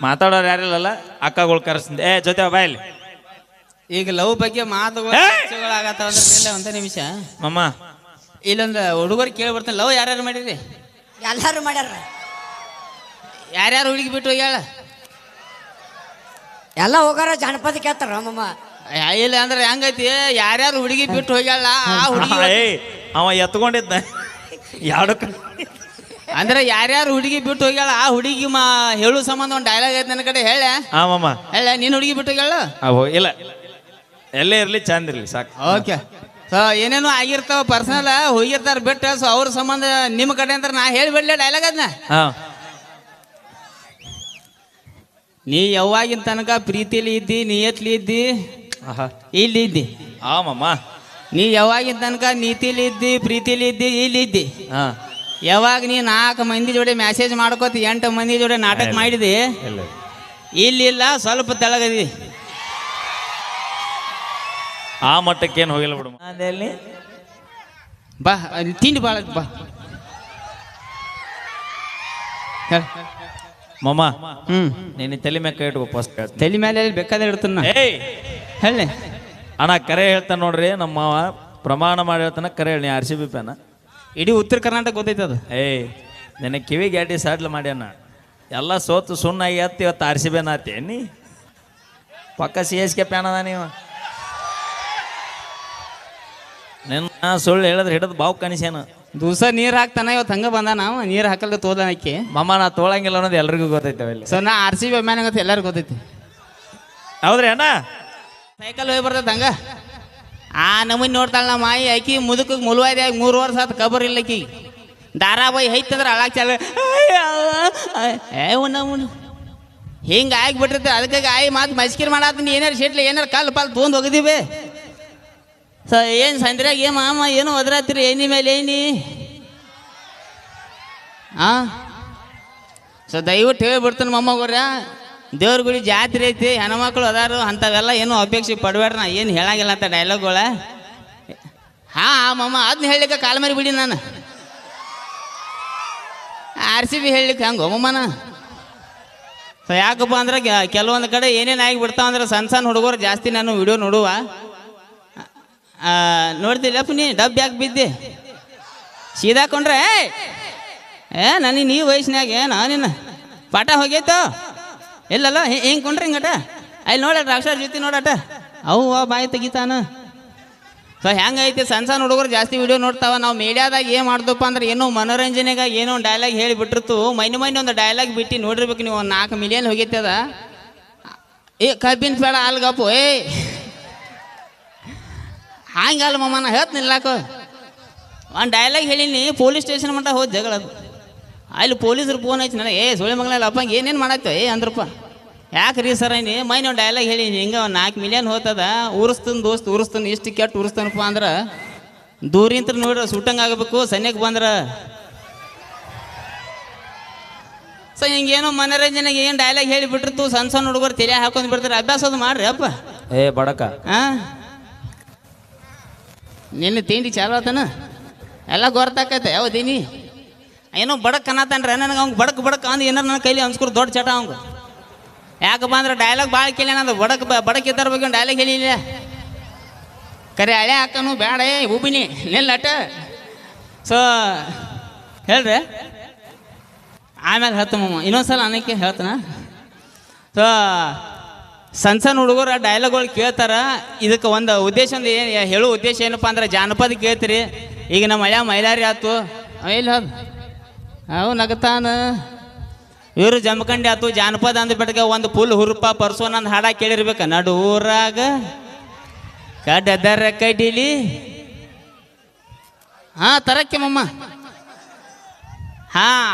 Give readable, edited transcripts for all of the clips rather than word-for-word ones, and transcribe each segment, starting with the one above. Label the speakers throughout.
Speaker 1: ಮಾತಾಡೋರು ಯಾರಿಲ್ಲಲ್ಲ ಅಕ್ಕಗಳು ಕರೆಸ್ತಿದ್ದೆ ಏ ಜೊತೆ ಬಾಯಲ್ಲಿ
Speaker 2: ಈಗ ಲವ್ ಬಗ್ಗೆ ಮಾತುಗಳಾಗತ್ತಾವ ಅಂದ್ರೆ ಒಂದ ನಿಮಿಷ
Speaker 1: ಮಮ್ಮ
Speaker 2: ಇಲ್ಲೊಂದು ಹುಡುಗರು ಕೇಳಿ ಬರ್ತಾನೆ ಲವ್ ಯಾರ್ಯಾರು ಮಾಡಿರಿ
Speaker 3: ಎಲ್ಲಾರು ಮಾಡ್ಯಾರ
Speaker 2: ಯಾರ್ಯಾರು ಹುಡುಗಿ ಬಿಟ್ಟು ಹೋಗ್ಯಾಳ
Speaker 3: ಎಲ್ಲ ಹೋಗಾರ ಜಾನಪದ ಕೇಳ್ತಾರ ಮಮ್ಮ
Speaker 2: ಇಲ್ಲ ಅಂದ್ರೆ ಹೆಂಗೈತಿ ಯಾರ್ಯಾರು ಹುಡುಗಿ ಬಿಟ್ಟು ಹೋಗ್ಯಾಳ ಆ ಹುಡುಗಿ
Speaker 1: ಅವ ಎತ್ಕೊಂಡಿದ್ದ ಯಾಡು
Speaker 2: ಅಂದ್ರೆ ಯಾರ್ಯಾರು ಹುಡುಗಿ ಬಿಟ್ಟು ಹೋಗ್ಯಾಳ ಆ ಹುಡುಗಿ ಹೇಳು ಸಂಬಂಧ ಒಂದು ಡೈಲಾಗ್ ಐತೆ ನನ್ನ ಕಡೆ ಹೇಳ
Speaker 1: ಮಮ್ಮ
Speaker 2: ಹೇಳ ನೀನು ಹುಡುಗಿ ಬಿಟ್ಟು ಹೋಗ್ಯಾಳ
Speaker 1: ಇಲ್ಲ ಎಲ್ಲೇ ಇರ್ಲಿ ಚಂದ ಇರ್ಲಿ ಸಾಕು
Speaker 2: ಓಕೆ ಸೊ ಏನೇನು ಆಗಿರ್ತಾವ ಪರ್ಸನಲ್ ಹೋಗಿರ್ತಾರ ಬಿಟ್ಟು ಸೊ ಅವ್ರ ಸಂಬಂಧ ನಿಮ್ಮ ಕಡೆ ಅಂತ ನಾ ಹೇಳಿಬಿಡ್ಲಿ ಡೈಲಾಗ್ ಅದನ್ನ ನೀ ಯಾವಾಗಿನ ತನಕ ಪ್ರೀತಿಲಿ ಇದ್ದಿ ನಿಯತ್ಲಿ ಇದ್ದಿ ಇಲ್ಲಿ ಇದ್ದಿ
Speaker 1: ಮಮ್ಮ
Speaker 2: ನೀ ಯಾವಾಗಿನ ತನಕ ನೀತಿಲಿ ಇದ್ದಿ ಪ್ರೀತಿಲಿ ಇದ್ದಿ ಇಲ್ಲಿ ಇದ್ದಿ ಯಾವಾಗ ನೀ 4 ಮಂದಿ ಜೋಡಿ ಮೆಸೇಜ್ ಮಾಡ್ಕೋತ 8 ಮಂದಿ ಜೋಡಿ ನಾಟಕ ಮಾಡಿದಿ ಇಲ್ಲಿಲ್ಲ ಸ್ವಲ್ಪ ತೆಳಗದಿ
Speaker 1: ಆ ಮಟ್ಟಕ್ಕೇನು ಹೋಗಿಲ್ಲ ಬಿಡು ಅದಲ್ಲಿ
Speaker 2: ಬಾ ತಿಂಡಿ ಭಾಳ ಬಾ
Speaker 1: ಮಮ್ಮ ನೀನು ತಲೆ ಮೇಲೆ ಕೈ ಇಟ್ಕೋ ಫಸ್ಟ್
Speaker 2: ತಲೆ ಮೇಲೆ ಬೇಕಾದ್ರೆ ಇಡ್ತಾನ ಹೇಳಿ
Speaker 1: ಅಣ್ಣ ಕರೆ ಹೇಳ್ತಾನೆ ನೋಡ್ರಿ ನಮ್ಮ ಮಾವ ಪ್ರಮಾಣ ಮಾಡಿ ಹೇಳ್ತಾನ ಕರೆ ಹೇಳಿ RCB ಫ್ಯಾನ
Speaker 2: ಇಡೀ ಉತ್ತರ ಕರ್ನಾಟಕ ಗೊತ್ತೈತದ
Speaker 1: ನಿನ್ನ ಕಿವಿ ಗ್ಯಾಟಿ ಸಾಡ್ಲ ಮಾಡ್ಯಾನ ಎಲ್ಲ ಸೋತು ಸುಣ್ಣಾಗಿ ಎತ್ತಿ ಇವತ್ತು RCB ಆತಿ ನೀ ಪಕ್ಕ CSK ಫ್ಯಾನ್ ಅದ ನೀವು ನಿನ್ನ ಸುಳ್ಳು ಹೇಳಿದ್ರೆ ಹಿಡಿದು ಬಾವು ಕಣಿಸ್ಯಾನ
Speaker 2: ದಿವಸ ನೀರು ಹಾಕ್ತಾನ ಇವತ್ತು ಹಂಗೆ ಬಂದ ನಾವು ನೀರು ಹಾಕಲ್ದ ತೋದನಕ್ಕೆ
Speaker 1: ಮಮ್ಮ ನಾ ತೋಳಂಗಿಲ್ಲ ಅನ್ನೋದು ಎಲ್ರಿಗೂ ಗೊತ್ತೈತೆ
Speaker 2: ಸೊ ನಾ RCB ಅಭಿಮಾನ ಗೊತ್ತ ಎಲ್ಲರಿಗೂ ಗೊತ್ತೈತಿ
Speaker 1: ಹೌದ್ರಿ ಅಣ್ಣ
Speaker 2: ಸೈಕಲ್ ಹೋಗಿ ಬರ್ತೈತೆ ಹಂಗ ಆ ನಮೂನಿ ನೋಡ್ತಾಳ ನಮ್ಮ ಮಾಯಿ ಆಕಿ ಮುದುಕಿಗೆ ಮುಳುವಾಯ್ದೆ 3 ವರ್ಷ ಆತ ಕಬರ್ ಇಲ್ಲ ಆಕಿ ಧಾರಾವಾಹಿ ಐತಂದ್ರೆ ಅಳಾಕ್ ಚಾಲ ಹಿಂಗೆ ಆಗಿಬಿಟ್ಟಿರ್ತೀವಿ ಅದಕ್ಕಾಗಿ ಆಯಿ ಮಾತು ಮಸ್ಕಿರ್ ಮಾಡತ್ತೀನಿ ಏನಾರು ಶೆಟ್ಲಿ ಏನಾರು ಕಾಲು ಪಾಲು ತೊಗೊಂಡು ಹೋಗಿದ್ದೀವಿ ಸೊ ಏನು ಸಂದ್ರಾಗ ಮಾಮ ಏನು ಒದ್ರಾತ್ರಿ ಏನಿ ಮೇಲೆ ಏನಿ ಸೊ ದಯವಿಟ್ಟು ಹೇಳಿಬಿಡ್ತಾನೆ ಮೊಮ್ಮಗೋರ ದೇವ್ರ ಗುಡಿ ಜಾತ್ರೆ ಐತಿ ಹೆಣ್ಮಕ್ಳು ಅದಾರು ಅಂಥವೆಲ್ಲ ಏನು ಅಪೇಕ್ಷೆ ಪಡಬೇಡ್ರಿ ನಾ ಏನು ಹೇಳಂಗಿಲ್ಲ ಅಂತ ಡೈಲಾಗ್ಗಳ ಮಮ್ಮ ಅದನ್ನ ಹೇಳಲಿಕ್ಕೆ ಕಾಲು ಮರಿ ಬಿಡಿ ನಾನು RCB ಹೇಳಲಿಕ್ಕೆ ಹಂಗೆ ಮಮ್ಮನ ಸೊ ಯಾಕಪ್ಪ ಅಂದ್ರೆ ಕೆಲವೊಂದು ಕಡೆ ಏನೇನು ಆಗಿಬಿಡ್ತಾವ ಅಂದ್ರೆ ಸಣ್ಣ ಹುಡುಗರು ಜಾಸ್ತಿ ನಾನು ವಿಡಿಯೋ ನೋಡುವ ನೋಡ್ತಿಲ್ಲಪ್ಪ ನೀ ಡಬ್ಬಿ ಯಾಕೆ ಬಿದ್ದೆ ಸೀದಾಕೊಂಡ್ರೆ ನನಗೆ ನೀ ವಯಸ್ಸಿನಾಗ ನಾನಿನ್ನ ಪಾಠ ಹೋಗೈತೋ ಇಲ್ಲಲ್ಲ ಹಿಂಗೆ ಕೊಂಡ್ರಿ ಹಿಂಗಟ ಅಲ್ಲಿ ನೋಡಟ ಅಕ್ಷರ ಜೊತೆ ನೋಡಟ ಅವು ಬಾಯಿ ತೆಗಿತಾನ ಸೊ ಹೆಂಗೈತಿ ಸಣ್ಣ ಹುಡುಗರು ಜಾಸ್ತಿ ವಿಡಿಯೋ ನೋಡ್ತಾವ ನಾವು ಮೀಡಿಯಾದಾಗ ಏನು ಮಾಡ್ದಪ್ಪ ಅಂದ್ರೆ ಏನೋ ಮನೋರಂಜನೆಗಾಗಿ ಏನೋ ಒಂದು ಡೈಲಾಗ್ ಹೇಳಿಬಿಟ್ಟಿರ್ತು ಮೊನ್ನೆ ಒಂದು ಡೈಲಾಗ್ ಬಿಟ್ಟು ನೋಡಿರ್ಬೇಕು ನೀವು 4 ಮಿಲಿಯನ್ ಹೋಗೈತೆ ಅದ ಕಬ್ಬಿನ ಬೇಡ ಅಲ್ಗಪ್ಪು ಹಂಗಲ್ಲ ಮಮ್ಮ ನಾ ಹೇಳ್ತೀನಿಲ್ಲಾಕೋ ಒಂದು ಡೈಲಾಗ್ ಹೇಳೀನಿ ಪೊಲೀಸ್ ಸ್ಟೇಷನ್ ಮಟ್ಟ ಹೋದ್ ಜಗಳದು ಅಲ್ಲಿ ಪೊಲೀಸರು ಫೋನ್ ಹಚ್ಚಿ ನನಗೆ ಸುಳಿ ಮಗಳೆಲ್ಲ ಅಪ್ಪಂಗೆ ಏನೇನು ಮಾಡಾಯ್ತು ಅಂದ್ರಪ್ಪ ಯಾಕೆ ರೀ ಸರ್ ನೀ ಮೈನ್ ಒಂದು ಡೈಲಾಗ್ ಹೇಳಿ ಹಿಂಗೆ 4 ಮಿಲಿಯನ್ ಹೋಗ್ತದ ಉರಿಸ್ತಾನೆ ದೋಸ್ತ್ ಉರಿಸ್ತಾನೆ ಎಷ್ಟು ಕೆಟ್ಟ ಉರಿಸ್ತಾನಪ್ಪ ಅಂದ್ರೆ ದೂರಿಂತ ನೋಡ್ರಿ ಸುಟ್ಟಂಗೆ ಆಗಬೇಕು ಸನ್ಯಕ್ಕೆ ಬಂದ್ರೆ ಸೊ ಹಿಂಗೇನೋ ಮನೋರಂಜನೆಗೆ ಏನು ಡೈಲಾಗ್ ಹೇಳಿಬಿಟ್ಟಿರ್ತು ಸಣ್ಣ ಹುಡುಗರು ತಲೆ ಹಾಕೊಂಡು ಬಿಡ್ತಾರೆ ಅಭ್ಯಾಸದು ಮಾಡ್ರಿ ಅಪ್ಪ
Speaker 1: ಬಡಕ
Speaker 2: ನಿನ್ನೆ ತಿಂಡಿ ಚಾಲು ಆತನ ಎಲ್ಲ ಗೊತ್ತಾಕೈತೆ ಯಾವ್ದೀನಿ ಏನೋ ಬಡಕ್ ಅನ್ನತಾನ್ರಿ ನನಗೆ ಅವ್ಗೆ ಬಡಕ್ ಅಂದ್ ಏನಾರು ನನ್ನ ಕೈಲಿ ಅನ್ಸ್ಕೊರು ದೊಡ್ಡ ಚಟ ಅವಂಗ ಯಾಕಪ್ಪ ಅಂದ್ರೆ ಡೈಲಾಗ್ ಭಾಳ ಕೇಳಿ ನಾನು ಬಡಕ್ ಇದ್ದಾರ ಬಗ್ಗೆ ಡೈಲಾಗ್ ಹೇಳಿಲ್ಲ ಕರೆ ಹಳೆ ಹಾಕನು ಬೇಡ ಉಬಿನಿ ನಿಲ್ಲಟ ಸೊ ಹೇಳ್ರಿ ಆಮೇಲೆ ಹೇಳ್ತಮ್ಮ ಇನ್ನೊಂದ್ಸಲ ಅನ್ನಕ್ಕೆ ಹೇಳ್ತಾನ ಸೊ ಸಣ್ಣ ಹುಡುಗರು ಡೈಲಾಗ್ಗಳು ಕೇಳ್ತಾರ ಇದಕ್ಕೆ ಒಂದು ಉದ್ದೇಶ ಹೇಳೋ ಉದ್ದೇಶ ಏನಪ್ಪ ಅಂದ್ರೆ ಜಾನಪದ ಕೇಳ್ತೀರಿ ಈಗ ನಮ್ಮ ಹಳ್ಯ ಮೈಲಾರಿ ಆಯ್ತು ಇಲ್ಲ ಅವು ನಗತಾನ ಇವರು ಜಮಖಂಡಿ ಆಯ್ತು ಜಾನಪದ ಅಂದ್ಬಿಟ್ಟಾಗ ಒಂದು ಫುಲ್ ಹುರುಪ ಪರ್ಸೋನ್ ಅಂದ್ ಹಾಡ ಕೇಳಿರ್ಬೇಕ ನಡುವರಾಗ ಕಡದರ ಕಡಿಲಿ ತರಕ್ಕೆ ಮಮ್ಮ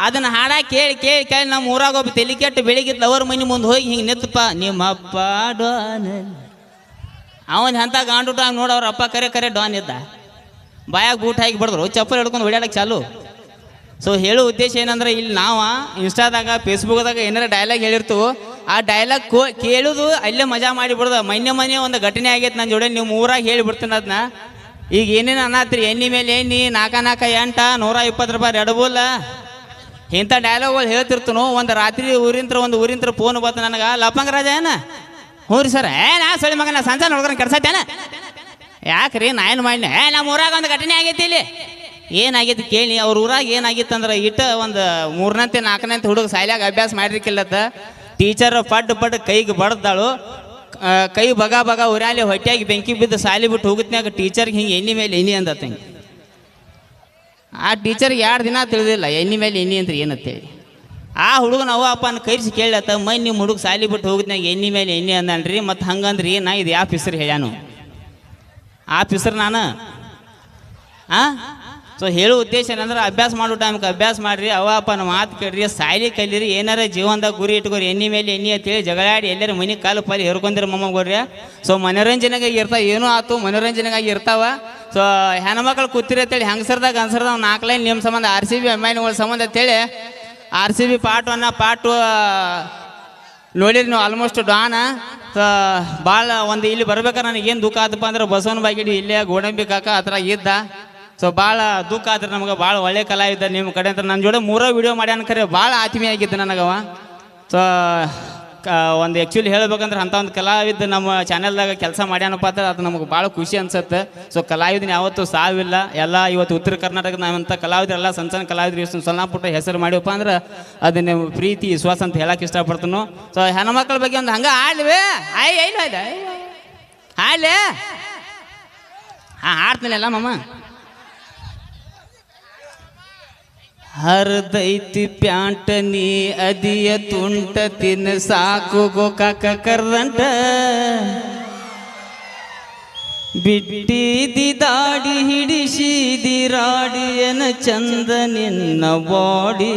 Speaker 2: ಅದನ್ನ ಹಾಡ ಕೇಳಿ ಕೇಳಿ ಕೇಳಿ ನಮ್ಮ ಊರಾಗ ಒಬ್ಬ ತಲೆ ಕೆಟ್ಟು ಬೆಳಿಗ್ಗೆ ಅವ್ರ ಮನೆ ಮುಂದೆ ಹೋಗಿ ಹಿಂಗೆ ನಿತ್ತಪ್ಪ ನಿಮ್ಮಪ್ಪ ಡಾನ್ ಅವನ್ ಅಂತ ಗಾಂಡು ಟಾಂಗ್ ನೋಡಿ ಅವ್ರ ಅಪ್ಪ ಕರೆ ಡಾನ್ ಇದ್ದ ಬಾಯಾಗ ಬೂಟ್ ಹಾಕಿ ಬಿಡಿದ್ರು ಚಪ್ಪಲ್ ಹಿಡ್ಕೊಂಡು ಹೊಡ್ಯಾಡಕ್ಕೆ ಚಾಲು ಸೊ ಹೇಳೋ ಉದ್ದೇಶ ಏನಂದ್ರೆ ಇಲ್ಲಿ ನಾವು ಇನ್ಸ್ಟಾದಾಗ ಫೇಸ್ಬುಕ್ದಾಗ ಏನಾರ ಡೈಲಾಗ್ ಹೇಳಿರ್ತೀವೋ ಆ ಡೈಲಾಗ್ ಕೇಳೋದು ಅಲ್ಲೇ ಮಜಾ ಮಾಡಿಬಿಡ್ದು ಮೊನ್ನೆ ಒಂದು ಘಟನೆ ಆಗೈತೆ ನನ್ನ ಜೋಡಿ ನೀವು ಊರಾಗ ಹೇಳಿಬಿಡ್ತೀನಿ ಅದನ್ನ ಈಗ ಏನೇನು ಅನ್ನತ್ರಿ ಎಣ್ಣೆ ಮೇಲೆ ಎಣ್ಣೆ 4 8 120 ರೂಪಾಯಿ ರೆಡ್ ಬುಲ್ ಇಂಥ ಡೈಲಾಗ್ಗಳು ಹೇಳ್ತಿರ್ತನು. ಒಂದು ರಾತ್ರಿ ಒಂದು ಊರಿಂತ್ರ ಫೋನ್ ಬಂತು ನನಗೆ, ಲಪಂಗ ರಾಜ ಏನ? ಹ್ಞೂ ರೀ ಸರ್. ನಾ ಸಳಿ ಮಗನ ಸಂಜೆ ನೋಡ್ಕೊಂಡು ಕೆಡ್ಸತ್ತೇನ? ಯಾಕ್ರಿ ನಾ ಏನು ಮಾಡಿನ? ನಮ್ಮ ಊರಾಗ ಒಂದು ಘಟನೆ ಆಗೈತಿ. ಇಲ್ಲಿ ಏನಾಗೈತಿ ಕೇಳಿ. ಅವ್ರ ಊರಾಗ ಏನಾಗಿತ್ತು ಅಂದ್ರೆ ಒಂದು 3ನೇ 4ನೇ ಹುಡುಗ ಸಾಲ್ಯಾಗ ಅಭ್ಯಾಸ ಮಾಡಿರ್ಕಿಲ್ಲತ್ತ. ಟೀಚರ್ ಪಡ್ ಕೈಗೆ ಬಡ್ದಾಳು. ಕೈ ಬಗ ಉರಾಲಿ ಹೊಟ್ಟೆಯಾಗಿ ಬೆಂಕಿ ಬಿದ್ದು ಸಾಲಿ ಬಿಟ್ಟು ಹೋಗುತ್ನ್ಯಾಗ ಟೀಚರ್ಗೆ ಹಿಂಗೆ ಎಣ್ಣೆ ಮೇಲೆ ಎಣ್ಣೆ ಅಂದತ್ತ. ಹಿಂಗೆ ಆ ಟೀಚರ್ಗೆ 2 ದಿನ ತಿಳಿದಿಲ್ಲ ಎಣ್ಣೆ ಮೇಲೆ ಎಣ್ಣೆ ಅಂತ ಏನಂತೇಳಿ. ಆ ಹುಡುಗನ ಅವ್ವ ಅಪ್ಪನ ಕೈಸಿ ಕೇಳತ್ತ, ಮೈ ನಿಮ್ಮ ಹುಡುಗ ಸಾಲಿ ಬಿಟ್ಟು ಹೋಗುತ್ನ್ಯಾಗ ಎಣ್ಣೆ ಮೇಲೆ ಎಣ್ಣೆ ಅಂದನ್ರಿ. ಮತ್ತು ಹಂಗಂದ್ರಿ ನಾ ಇದು ಯಾವ ಹೆಸರು ಹೇಳ್ಯಾನು? ಆ ಹೆಸರು ನಾನು ಸೊ ಹೇಳೋ ಉದ್ದೇಶ ಏನಂದ್ರೆ ಅಭ್ಯಾಸ ಮಾಡೋ ಟೈಮ್ಗೆ ಅಭ್ಯಾಸ ಮಾಡಿರಿ, ಅವ್ವ ಅಪ್ಪನ ಮಾತು ಕೇಳ್ರಿ, ಸಾಲಿ ಕಲೀರಿ, ಏನಾರ ಜೀವನದಾಗ ಗುರಿ ಇಟ್ಕೋರಿ. ಎಣ್ಣೆ ಮೇಲೆ ಎಣ್ಣೆ ಅಂತೇಳಿ ಜಗಳಾಡಿ ಎಲ್ಲರೂ ಮನೆ ಕಾಲು ಪಾಲಿ ಹೇರ್ಕೊಂಡಿರ ಮೊಮ್ಮಗೋರ್ರಿ. ಸೊ ಮನೋರಂಜನೆಗಾಗಿ ಇರ್ತಾವೆ, ಏನೂ ಆಯ್ತು ಮನೋರಂಜನೆಗಾಗಿ ಇರ್ತಾವ. ಸೊ ಹೆಣ್ಮಕ್ಳು ಕೂತಿರಿ ಅಂತೇಳಿ ಹೆಂಗಸರ್ದಾಗ 4 ಲೈನ್ ನಿಮ್ಮ ಸಂಬಂಧ RCB ಅಭಿಮಾನಿಗಳ ಸಂಬಂಧ ಅಂತೇಳಿ RCB ಪಾರ್ಟ್ 1 ಪಾರ್ಟ್ 2 ನೋಡಿರಿ ನೀವು ಆಲ್ಮೋಸ್ಟ್ ಡಾನ. ಭಾಳ ಒಂದು ಇಲ್ಲಿ ಬರ್ಬೇಕಾರೆ ನನಗೇನು ದುಃಖ ಆತಪ್ಪ ಅಂದ್ರೆ ಬಸವನ ಬಾಗಿಡಿ ಇಲ್ಲೇ ಗೋಡಂಬಿ ಕಾಕ ಹತ್ರ ಇದ್ದ. ಸೊ ಭಾಳ ದುಃಖ ಆದ್ರೆ ನಮಗೆ. ಭಾಳ ಒಳ್ಳೆ ಕಲಾವಿದ ನಿಮ್ಮ ಕಡೆ ಅಂತ ನನ್ನ ಜೋಡಿ 3 ವಿಡಿಯೋ ಮಾಡ್ಯಾನ. ಖರೆ ಭಾಳ ಆತ್ಮೀಯ ಆಗಿದ್ದ ನನಗವ. ಸೊ ಒಂದು ಆ್ಯಕ್ಚುಲಿ ಹೇಳ್ಬೇಕಂದ್ರೆ ಅಂಥ ಒಂದು ಕಲಾವಿದ ನಮ್ಮ ಚಾನೆಲ್ದಾಗ ಕೆಲಸ ಮಾಡ್ಯಾನಪ್ಪ ಅಂತ ಅದು ನಮಗೆ ಭಾಳ ಖುಷಿ ಅನ್ಸುತ್ತೆ. ಸೊ ಕಲಾವಿದನ ಯಾವತ್ತೂ ಸಾವಿಲ್ಲ. ಎಲ್ಲ ಇವತ್ತು ಉತ್ತರ ಕರ್ನಾಟಕದ ನಾವಂಥ ಕಲಾವಿದರೆಲ್ಲ ಸಣ್ಣ ಕಲಾವಿದ್ರು ಎಷ್ಟು ಸಣ್ಣ ಪುಟ್ಟ ಹೆಸರು ಮಾಡಿವಪ್ಪ ಅಂದ್ರೆ ಅದನ್ನ ಪ್ರೀತಿ ವಿಶ್ವಾಸ ಅಂತ ಹೇಳಕ್ಕೆ ಇಷ್ಟಪಡ್ತಾನು. ಸೊ ಹೆಣ್ಮಕ್ಳ ಬಗ್ಗೆ ಒಂದು ಹಂಗೆ ಆಡ್ಲಿವೆ ಆಡ್ಲೆ ಆಡ್ತೀನಲ್ಲ ಮಮ್ಮ. ಹರ್ದೈತಿ ಪ್ಯಾಂಟ ನೀ ಅದಿಯ ತುಂಟ ತಿನ್ನ ಸಾಕು ಗೋಕಾಕ ಕರ್ದಂಟ ಬಿಟ್ಟಿದಿ ದಾಡಿ ಹಿಡಿಸಿದಿ ರಾಡಿಯನ ಚಂದ ನಿನ್ನ ಬಾಡಿ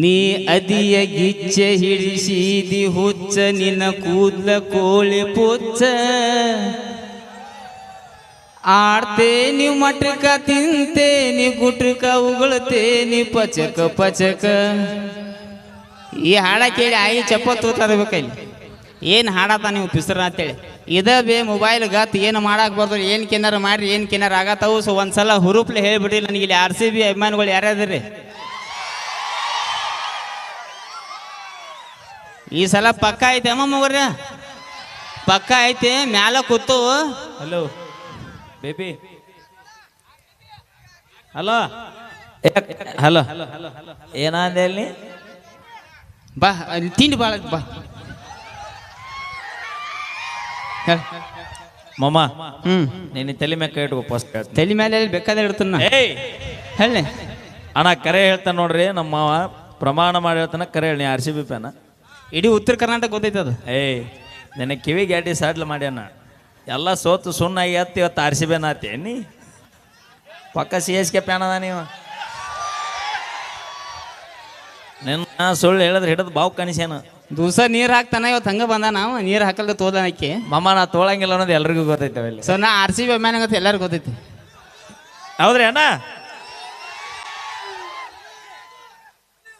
Speaker 2: ನೀ ಅದಿಯ ಗಿಚ್ಚೆ ಹಿಡಿಸಿದಿ ಹುಚ್ಚ ನಿನ್ನ ಕೂದ್ಲ ಕೋಳಿ ಪುಚ್ಚ ಆಡ್ತೇನಿ ಮಟಕ ತಿಂತೇನಿ ಗುಟ್ಕ ಉಗುಳ್ತೇನಿ ಪಚಕ ಪಚಕ. ಈ ಹಾಡ ಕೇಳಿ ಆಯಿ ಚಪ್ಪ ತೂತಾರ್ಬೇಕಲ್ಲಿ. ಏನು ಹಾಡತ್ತ ನೀವು ಪಿಸ್ರ ಅಂತೇಳಿ ಇದ ಬೇ ಮೊಬೈಲ್ ಗತ್ ಏನು ಮಾಡಕ್ಕೆ ಬರ್ತಾರೆ. ಏನು ಕೆನಾರ ಮಾಡ್ರಿ ಏನು ಕೆನಾರ ಆಗತ್ತವು. ಸೊ ಒಂದ್ಸಲ ಹುರುಪ್ಲೆ ಹೇಳ್ಬಿಡ್ರಿ ನನಗೆ ಇಲ್ಲಿ RCB ಅಭಿಮಾನಿಗಳು ಯಾರ್ಯಾದ್ರಿ ಈ ಸಲ ಪಕ್ಕ ಐತೆ ಅಮ್ಮ ಮಗರ್ಯ ಪಕ್ಕ ಐತೆ ಮ್ಯಾಲ ಕೂತು.
Speaker 1: ಹಲೋ ಬೇಬಿ ಹಲೋ ಹಲೋ ಏನಂದೆ ಅಲ್ಲಿ?
Speaker 2: ಬಾ ತಿಂಡಿ ಭಾಳ ಬಾ
Speaker 1: ಮಮ್ಮ. ನೀನು ತಲೆ ಮೇಲೆ ಕೈ ಇಟ್ಕೋ ಫಸ್ಟ್.
Speaker 2: ತಲೆ ಮೇಲೆ ಬೇಕಾದ್ರೆ ಇಡ್ತಾನ ಹೇಳಿ
Speaker 1: ಅಣ್ಣ. ಕರೆ ಹೇಳ್ತಾನೆ ನೋಡ್ರಿ ನಮ್ಮ ಮಾವ, ಪ್ರಮಾಣ ಮಾಡಿ ಹೇಳ್ತಾನೆ. ಕರೆ ಹೇಳಿ RCB ಫ್ಯಾನ.
Speaker 2: ಇಡೀ ಉತ್ತರ ಕರ್ನಾಟಕ ಗೊತ್ತೈತೆ ಅದು.
Speaker 1: ನಿನ್ನ ಕಿವಿ ಗ್ಯಾಟಿ ಸಾಡ್ಲ ಮಾಡ್ಯಾನ. ಎಲ್ಲ ಸೋತು ಸುಣ್ಣಾಗಿ ಇವತ್ತು RCB ಆತಿ ನೀ ಪಕ್ಕ CSK ಫ್ಯಾನ್ ಅದ ನೀವು. ನಿನ್ನ ಸುಳ್ಳು ಹೇಳಿದ್ರೆ ಹಿಡಿದು ಬಾವು ಕಣಿಸ್ಯಾನ.
Speaker 2: ದಿವಸ ನೀರು ಹಾಕ್ತಾನ. ಇವತ್ತು ಹಂಗೆ ಬಂದ ನಾವು ನೀರು ಹಾಕಲ್ದ ತೋದನಕ್ಕೆ
Speaker 1: ಮಮ್ಮ ನಾ ತೊಳಂಗಿಲ್ಲ ಅನ್ನೋದು ಎಲ್ರಿಗೂ ಗೊತ್ತೈತೆ.
Speaker 2: ಸೊ ನಾ RCB ಅಭಿಮಾನಿ ಗೊತ್ತ ಎಲ್ಲರಿಗೂ ಗೊತ್ತೈತಿ.
Speaker 1: ಹೌದ್ರಿ ಅಣ್ಣ?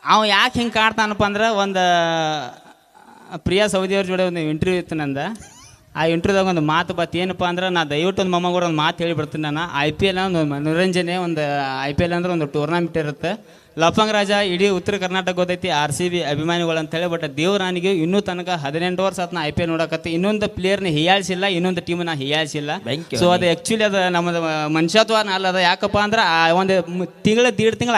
Speaker 2: ಅವ ಯಾಕೆ ಹಿಂಗೆ ಕಾಡ್ತಾನಪ್ಪ ಅಂದ್ರೆ ಒಂದು ಪ್ರಿಯಾ ಸೌದಿಯವ್ರ ಜೋಡಿ ಒಂದು ಇಂಟರ್ವ್ಯೂ ಇತ್ತು ನಂದು. ಆ ಇಂಟರ್ವ್ಯೂದಾಗ ಒಂದು ಮಾತು ಬತ್ತು. ಏನಪ್ಪ ಅಂದ್ರೆ ನಾ ದಯವಿಟ್ಟು ಒಂದು ಮೊಮ್ಮಗರು ಒಂದು ಮಾತು ಹೇಳಿಬಿಡ್ತೀನಿ ನಾನು. IPL ಒಂದು ಮನೋರಂಜನೆ. ಒಂದು IPL ಅಂದ್ರೆ ಒಂದು ಟೂರ್ನಾಮೆಂಟ್ ಇರುತ್ತೆ. ಲಫಂಗ್ ರಾಜ ಇಡೀ ಉತ್ತರ ಕರ್ನಾಟಕ ಗೊತ್ತೈತಿ RCB ಅಭಿಮಾನಿಗಳು ಅಂತೇಳಿ. ಬಟ್ ದೇವ್ರಾನಿಗೆ ಇನ್ನೂ ತನಕ 18 ವರ್ಷ ಆತ ನಾ IPL ನೋಡಕತ್ತೆ. ಇನ್ನೊಂದು ಪ್ಲೇಯರ್ನ ಹೀಯಾಳಿಸಿಲ್ಲ, ಇನ್ನೊಂದು ಟೀಮ್ನ ಹೀಯಾಳಿಸಿಲ್ಲ. ಸೊ ಅದು ಆ್ಯಕ್ಚುಲಿ ಅದು ನಮ್ಮದು ಮನುಷ್ಯತ್ವ ಅಲ್ಲದ. ಯಾಕಪ್ಪ ಅಂದ್ರೆ ಆ ಒಂದು ತಿಂಗಳು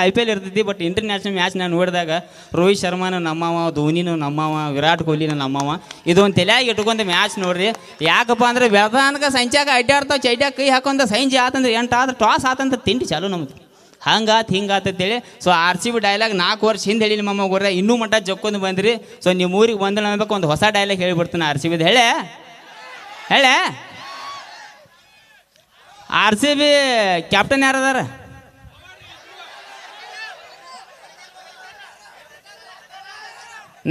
Speaker 2: IPL ಇರ್ತೈತಿ. ಬಟ್ ಇಂಟರ್ನ್ಯಾಷನಲ್ ಮ್ಯಾಚ್ ನಾನು ನೋಡಿದಾಗ ರೋಹಿತ್ ಶರ್ಮಾನು ನಮ್ಮವ, ಧೋನಿನೂ ನಮ್ಮವ, ವಿರಾಟ್ ಕೊಹ್ಲಿನೂ ನಮ್ಮವ. ಇದೊಂದು ತಲೆಯಾಗಿ ಇಟ್ಕೊಂಡು ಮ್ಯಾಚ್ ನೋಡ್ರಿ. ಯಾಕಪ್ಪ ಅಂದ್ರೆ ಬೆಳಗಾನಕ ಸಂಚಾಗ ಅಡ್ಡಾಡ್ತಾವೆ ಚೈಡ್ಯಾಗ ಕೈ ಹಾಕೊಂಡ ಸಂಜೆ ಆತಂದ್ರೆ 8 ಆದ್ರೆ ಟಾಸ್ ಆತಂತ ತಿಂಡಿ ಚಾಲು ನಮ್ದು. ಹಿಂಗಾತ ಅಂತೇಳಿ. ಸೊ RCB ಡೈಲಾಗ್ 4 ವರ್ಷ ಹಿಂದೆ ಹೇಳಿ ಮಮ್ಮ ಗೊರ್ರೆ ಇನ್ನೂ ಮಟ್ಟ ಜಕ್ಕೊಂಡು ಬಂದ್ರಿ. ಸೊ ನಿಮ್ಮ ಊರಿಗೆ ಬಂದು ಅನ್ಬೇಕು ಒಂದು ಹೊಸ ಡೈಲಾಗ್ ಹೇಳಿಬಿಡ್ತೀನಿ RCB ಹೇಳೆ RCB ಕ್ಯಾಪ್ಟನ್ ಯಾರದಾರ?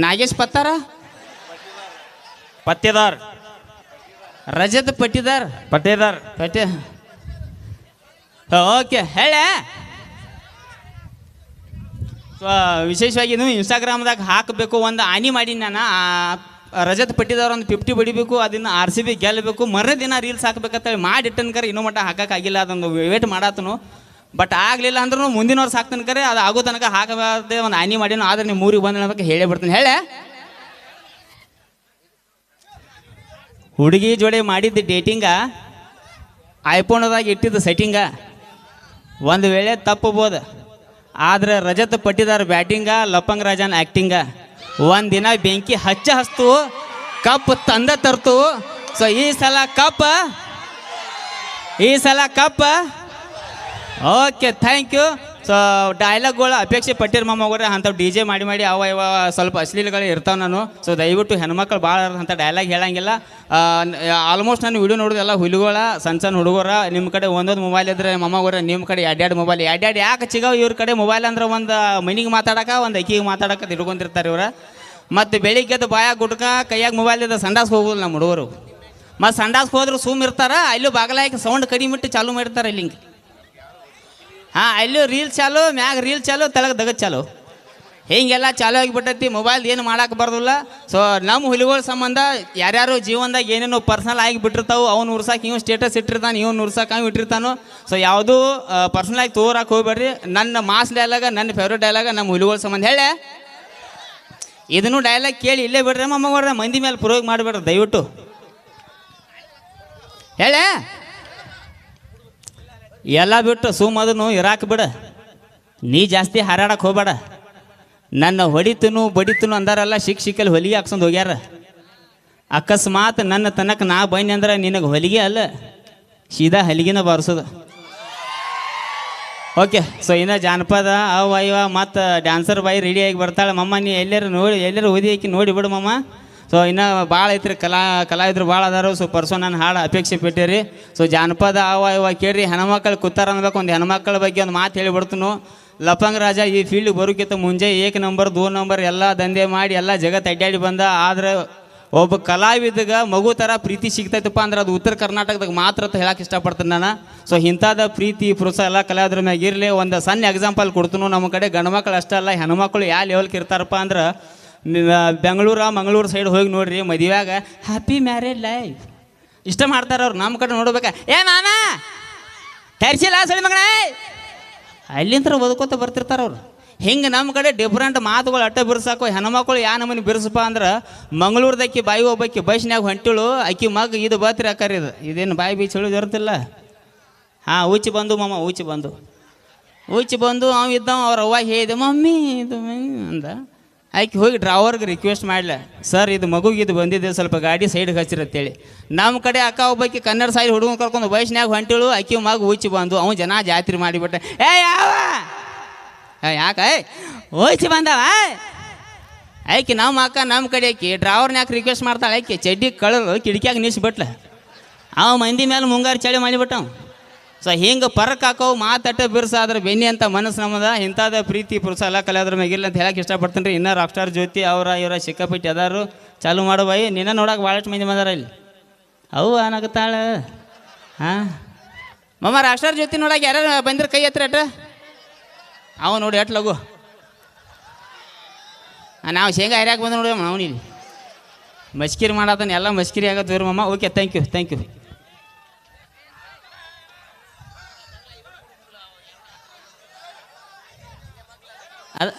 Speaker 2: ನಾಗೇಶ್
Speaker 1: ಪತ್ತೇದಾರ್
Speaker 2: ರಜತ್ ಪಟ್ಟಿದಾರ್ ಓಕೆ ಹೇಳೆ. ವಿಶೇಷವಾಗಿ ನೀವು ಇನ್ಸ್ಟಾಗ್ರಾಮ್ದಾಗ ಹಾಕಬೇಕು. ಒಂದು ಆನಿ ಮಾಡೀನಿ ನಾನು. ರಜತ್ ಪಟ್ಟಿದವ್ರು ಒಂದು 50 ಬಡಿಬೇಕು, ಅದನ್ನು RCB ಗೆಲ್ಲಬೇಕು. ಮರನೇ ದಿನ ರೀಲ್ಸ್ ಹಾಕ್ಬೇಕಂತೇಳಿ ಮಾಡಿಟ್ಟನ್ಕರ ಇನ್ನೂ ಮಟ್ಟ ಹಾಕೋಕ್ಕಾಗಿಲ್ಲ. ಅದೊಂದು ವೇಟ್ ಮಾಡತ್ತನು. ಬಟ್ ಆಗಲಿಲ್ಲ ಅಂದ್ರೂ ಮುಂದಿನ ವರ್ಷ ಹಾಕ್ತಾನೆ ಕರೆ ಅದು ಆಗೋ ತನಕ ಹಾಕಬಾರ್ದೆ ಒಂದು ಆನಿ ಮಾಡೀನು ಆದ್ರೆ ನೀವು ಊರಿಗೆ ಬಂದ ಬಗ್ಗೆ ಹೇಳೇ ಬಿಡ್ತೀನಿ ಹೇಳೆ. ಹುಡುಗಿ ಜೋಡಿ ಮಾಡಿದ್ದು ಡೇಟಿಂಗ ಐಫೋನದಾಗ ಇಟ್ಟಿದ್ದು ಸೆಟ್ಟಿಂಗ ಒಂದು ವೇಳೆ ತಪ್ಪಬೋದು, ಆದ್ರೆ ರಜತ್ ಪಟ್ಟಿದಾರ ಬ್ಯಾಟಿಂಗ, ಲಪಂಗ್ ರಾಜನ್ ಆ್ಯಕ್ಟಿಂಗ. ಒಂದಿನ ಬೆಂಕಿ ಹಚ್ಚು ಕಪ್ ತಂದ ತರ್ತು. ಸೊ ಈ ಸಲ cup okay thank you. So ಡೈಲಾಗ್ಗಳು ಅಪೇಕ್ಷೆ ಪಟ್ಟಿರ ಮಾಮಗೋರೆ ಅಂಥವು ಡಿ ಜೆ ಮಾಡಿ ಅವ ಇವ ಸ್ವಲ್ಪ ಅಶ್ಲೀಲಗಳು ಇರ್ತಾವೆ ನಾನು. ಸೊ ದಯವಿಟ್ಟು ಹೆಣ್ಮಕ್ಳು ಭಾಳ ಅಂಥ ಡೈಲಾಗ್ ಹೇಳಂಗಿಲ್ಲ. ಆಲ್ಮೋಸ್ಟ್ ನಾನು ವಿಡಿಯೋ ನೋಡೋದೆಲ್ಲ ಹುಡುಗರ ಸಣ್ಣ ಹುಡುಗರ. ನಿಮ್ಮ ಕಡೆ ಒಂದೊಂದು ಮೊಬೈಲ್ ಇದ್ರೆ ಮಾಮಗೋರೆ, ನಿಮ್ಮ ಕಡೆ ಎರಡೆರಡು ಮೊಬೈಲ್ ಯಾಕೆ ಸಿಗಾವ್ ಇವ್ರ ಕಡೆ ಮೊಬೈಲ್ ಅಂದ್ರೆ ಒಂದು ಮನಿಗೆ ಮಾತಾಡೋಕೆ ಒಂದು ಅಕ್ಕಿಗೆ ಮಾತಾಡೋಕೆ ಇಟ್ಕೊಂತಿರ್ತಾರೆ ಇವ್ರು. ಮತ್ತು ಬೆಳಿಗ್ಗೆದ್ದು ಬಾಯಾಗ ಗುಟ್ಕ ಕೈಯಾಗ ಮೊಬೈಲ್ ಇದ್ದ ಸಂಡಾಸ್ಗೆ ಹೋಗೋದಿಲ್ಲ ನಮ್ಮ ಹುಡುಗರು. ಮತ್ತು ಸಂಡಾಸ್ಗೆ ಹೋದ್ರು ಸುಮ್ ಇರ್ತಾರೆ, ಅಲ್ಲೂ ಬಾಗಲಾಕಿ ಸೌಂಡ್ ಕಡಿಮೆ ಇಟ್ಟು ಚಾಲು ಮಾಡಿರ್ತಾರೆ ಇಲ್ಲಿ ಹಿಂಗೆ. ಹಾಂ, ಅಲ್ಲೂ ರೀಲ್ ಚಾಲು, ಮ್ಯಾಗ ರೀಲ್ ಚಾಲು, ತೆಳಗೆ ದಗದ್ ಚಾಲು, ಹಿಂಗೆಲ್ಲ ಚಾಲು ಆಗಿಬಿಟ್ಟೈತಿ. ಮೊಬೈಲ್ ಏನು ಮಾಡೋಕೆ ಬರೋದಿಲ್ಲ. ಸೊ ನಮ್ಮ ಹುಲಿಗಳ ಸಂಬಂಧ ಯಾರ್ಯಾರು ಜೀವನದಾಗ ಏನೇನೋ ಪರ್ಸನಲ್ ಆಗಿ ಬಿಟ್ಟಿರ್ತಾವೆ, ಅವ್ನು ಉರ್ಸಾಕೆ ಇವ್ನು ಸ್ಟೇಟಸ್ ಇಟ್ಟಿರ್ತಾನೆ, ಇವ್ನು ಉರ್ಸಾಕೆ ಅವ್ನು ಇಟ್ಟಿರ್ತಾನೋ. ಸೊ ಯಾವುದೂ ಪರ್ಸನಲಾಗಿ ತೋರಕ್ಕೆ ಹೋಗ್ಬೇಡ್ರಿ. ನನ್ನ ಮಾಸ್ ಡೈಲಾಗ, ನನ್ನ ಫೇವ್ರೇಟ್ ಡೈಲಾಗ ನಮ್ಮ ಹುಲಿಗಳ ಸಂಬಂಧ ಹೇಳೆ. ಇದನ್ನು ಡೈಲಾಗ್ ಕೇಳಿ ಇಲ್ಲೇ ಬಿಡ್ರಿ ಮಮ್ಮವ್ರ, ಮಂದಿ ಮೇಲೆ ಪ್ರಯೋಗ ಮಾಡಿಬಿಡ್ರಿ ದಯವಿಟ್ಟು ಹೇಳೆ. ಎಲ್ಲ ಬಿಟ್ಟು ಸುಮ್ಮದನ್ನು ಇರಾಕ್ ಬಿಡ, ನೀ ಜಾಸ್ತಿ ಹಾರಾಡಕ್ಕೆ ಹೋಗ್ಬೇಡ. ನನ್ನ ಹೊಡಿತನು ಬಡಿತನು ಅಂದಾರಲ್ಲ, ಶಿಕ್ಷಕಲ್ಲಿ ಹೊಲಿಗೆ ಹಾಕ್ಸೊಂದು ಹೋಗ್ಯಾರ. ಅಕಸ್ಮಾತ್ ನನ್ನ ತನಕ ನಾ ಬನ್ನಿ ಅಂದ್ರೆ ನಿನಗೆ ಹೊಲಿಗೆ ಅಲ್ಲ, ಸೀದಾ ಹಲಿಗೆನ ಬಾರಿಸೋದು. ಓಕೆ, ಸೊ ಇನ್ನು ಜಾನಪದ ಅವ ಇವ ಮತ್ತು ಡ್ಯಾನ್ಸರ್ ಬಾಯಿ ರೆಡಿಯಾಗಿ ಬರ್ತಾಳೆ. ಮಮ್ಮ ನೀ ಎಲ್ಲರೂ ಓದಿ ಹಾಕಿ ನೋಡಿ ಬಿಡು ಮಮ್ಮ. ಸೊ ಇನ್ನು ಭಾಳ ಐತ್ರಿ, ಕಲಾವಿದ್ರು ಭಾಳ ಅದಾರು. ಸೊ ನಾನು ಹಾಡು ಅಪೇಕ್ಷೆ ಪಟ್ಟಿರಿ. ಸೊ ಜಾನಪದ ಅವ ಇವ ಕೇಳ್ರಿ. ಹೆಣ್ಮಕ್ಳು ಕೂತಾರ ಅನ್ಬೇಕು, ಒಂದು ಹೆಣ್ಮಕ್ಳ ಬಗ್ಗೆ ಒಂದು ಮಾತು ಹೇಳಿಬಿಡ್ತನು. ಲಪಂಗ್ ರಾಜ ಈ ಫೀಲ್ಡ್ ಬರೋಕ್ಕಿಂತ ಮುಂಜೆ 1 ನಂಬರ್ 2 ನಂಬರ್ ಎಲ್ಲ ದಂಧೆ ಮಾಡಿ ಎಲ್ಲ ಜಗತ್ತು ಅಡ್ಡಾಡಿ ಬಂದ. ಆದರೆ ಒಬ್ಬ ಕಲಾವಿದಗೆ ಮಗು ಥರ ಪ್ರೀತಿ ಸಿಗ್ತೈತಪ್ಪ ಅಂದ್ರೆ ಅದು ಉತ್ತರ ಕರ್ನಾಟಕದಾಗ ಮಾತ್ರ ಅಂತ ಹೇಳಕ್ಕೆ ಇಷ್ಟಪಡ್ತೀನಿ ನಾನು. ಸೊ ಇಂಥದ್ದು ಪ್ರೀತಿ ಪ್ರೋತ್ಸಾಹ ಎಲ್ಲ ಕಲಾವಿದ್ರ ಮ್ಯಾಗ ಇರಲಿ. ಒಂದು ಸಣ್ಣ ಎಕ್ಸಾಂಪಲ್ ಕೊಡ್ತೀನಿ. ನಮ್ಮ ಕಡೆ ಗಂಡ್ಮಕ್ಳು ಅಷ್ಟೇ ಅಲ್ಲ, ಹೆಣ್ಮಕ್ಳು ಯಾವ ಲೆವೆಲ್ಗೆ ಇರ್ತಾರಪ್ಪ ಅಂದ್ರೆ, ಮಂಗಳೂರು ಸೈಡ್ ಹೋಗಿ ನೋಡ್ರಿ, ಮದುವೆಯಾಗ ಹ್ಯಾಪಿ ಮ್ಯಾರೇಡ್ ಲೈಫ್ ಇಷ್ಟ ಮಾಡ್ತಾರೆ ಅವ್ರು. ನಮ್ಮ ಕಡೆ ನೋಡ್ಬೇಕಾ, ಏ ಮಾಮ ತರಿಸಿಲ್ಲ ಸಳಿ ಮಗನ, ಅಲ್ಲಿಂದ ಓದ್ಕೋತ ಬರ್ತಿರ್ತಾರೆ ಅವ್ರು. ಹಿಂಗೆ ನಮ್ಮ ಕಡೆ ಡಿಫ್ರೆಂಟ್ ಮಾತುಗಳು ಅಟ್ಟ ಬಿರ್ಸಾಕೋ. ಹೆಣ್ಮಕ್ಳು ಯಾ ನಮ್ಮನೆ ಬಿರ್ಸಪ್ಪ ಅಂದ್ರೆ, ಮಂಗಳೂರ್ದಕ್ಕಿ ಬಾಯಿ ಒಬ್ಬಕ್ಕಿ ಬಸ್ನ್ಯಾಗ ಹೊಂಟಿಳು, ಅಕ್ಕಿ ಮಗ ಇದು ಬತ್ರಿ ಅಕ್ಕಾರ ಇದೇನು ಬಾಯಿ ಬೀಚ್ ಹೇಳೋದು ಇರ್ತಿಲ್ಲ. ಹಾಂ, ಊಚಿ ಬಂದು ಮಾಮ, ಊಚಿ ಬಂದು ಅವ ಇದ್ದವ. ಅವ್ರ ಅವ್ವ ಹೇಳಿದೆ ಮಮ್ಮಿ ಇದು ಅಂದ. ಆಕೆ ಹೋಗಿ ಡ್ರೈವರ್ಗೆ ರಿಕ್ವೆಸ್ಟ್ ಮಾಡಲ, ಸರ್ ಇದು ಮಗುಗಿದು ಬಂದಿದೆ, ಸ್ವಲ್ಪ ಗಾಡಿ ಸೈಡ್ಗೆ ಹಚ್ಚಿರತ್ತೇಳಿ. ನಮ್ಮ ಕಡೆ ಅಕ್ಕ ಒಬ್ಬಾಕಿ ಕನ್ನಡ ಸೈಡ್ ಹುಡುಗನ ಕರ್ಕೊಂಡು ಬಸ್ನ್ಯಾಗ ಹೊಂಟಿಳು, ಅಕ್ಕಿ ಮಗ ಊಚಿ ಬಂದು. ಅವ್ನು ಜನ ಜಾತ್ರೆ ಮಾಡಿಬಿಟ್ಟೆ. ಯಾವ ಯಾಕೆ ಓಯ್ಸಿ ಬಂದವ ಆಯ್ಕೆ ನಮ್ಮ ಅಕ್ಕ ನಮ್ಮ ಕಡೆ ಆಕಿ ಡ್ರೈವರ್ನ ಯಾಕೆ ರಿಕ್ವೆಸ್ಟ್ ಮಾಡ್ತಾಳೆ. ಆಕೆ ಚಡ್ಡಿ ಕಳಲು ಕಿಟಕಿಯಾಗ ನಿಲ್ಸಿಬಿಟ್ಲ. ಅವ ಮಂದಿ ಮೇಲೆ ಮುಂಗಾರು ಚಳಿ ಮಾಡಿಬಿಟ್ಟವ. ಸೊ ಹಿಂಗೆ ಪರಕ್ ಹಾಕೋವು ಮಾತಟ್ಟ ಬಿರ್ಸಾದ್ರೆ ಬೆನ್ನಿ ಅಂತ ಮನಸ್ಸು ನಮ್ಮದ. ಇಂಥದ್ದು ಪ್ರೀತಿ ಪ್ರೋತ್ಸಾಹ ಎಲ್ಲ ಕಲಿಯೋದ್ರ ಮ್ಯಾಗಿಲ್ಲ ಅಂತ ಹೇಳಕ್ಕೆ ಇಷ್ಟಪಡ್ತೀನಿ ರೀ. ಇನ್ನೂ ರಾಕ್ ಸ್ಟಾರ್ ಜ್ಯೋತಿ ಇವರ ಸಿಕ್ಕಾಪಟ್ಟಿ ಅದಾರು. ಚಾಲು ಮಾಡೋ ಬಾಯಿ ನಿನ್ನ ನೋಡಕ್ಕೆ ಭಾಳಷ್ಟು ಮಂದಿ ಬಂದಾರ ಇಲ್ಲಿ. ಅವು ಅನಾಗತ್ತಾಳ. ಹಾಂ ಮಮ್ಮ, ರಾಕ್ ಸ್ಟಾರ್ ಜ್ಯೋತಿ ನೋಡಕ್ಕೆ ಯಾರು ಬಂದ್ರೆ ಕೈ ಹತ್ರ ಅಟ್ಟ ಅವ ನೋಡಿ ಎಟ್ ಲಗು. ನಾವು ಶೇಂಗಾ ಹರಿಯಾಕೆ ಬಂದು ನೋಡಿ ಅವನಿಲ್ಲಿ ಮಸ್ಕಿರಿ ಮಾಡತ್ತಾನೆ, ಎಲ್ಲ ಮಸ್ಕಿರಿ ಆಗತ್ತೆ ಇವ್ರು ಮಮ್ಮ. Okay, thank you. ಅದು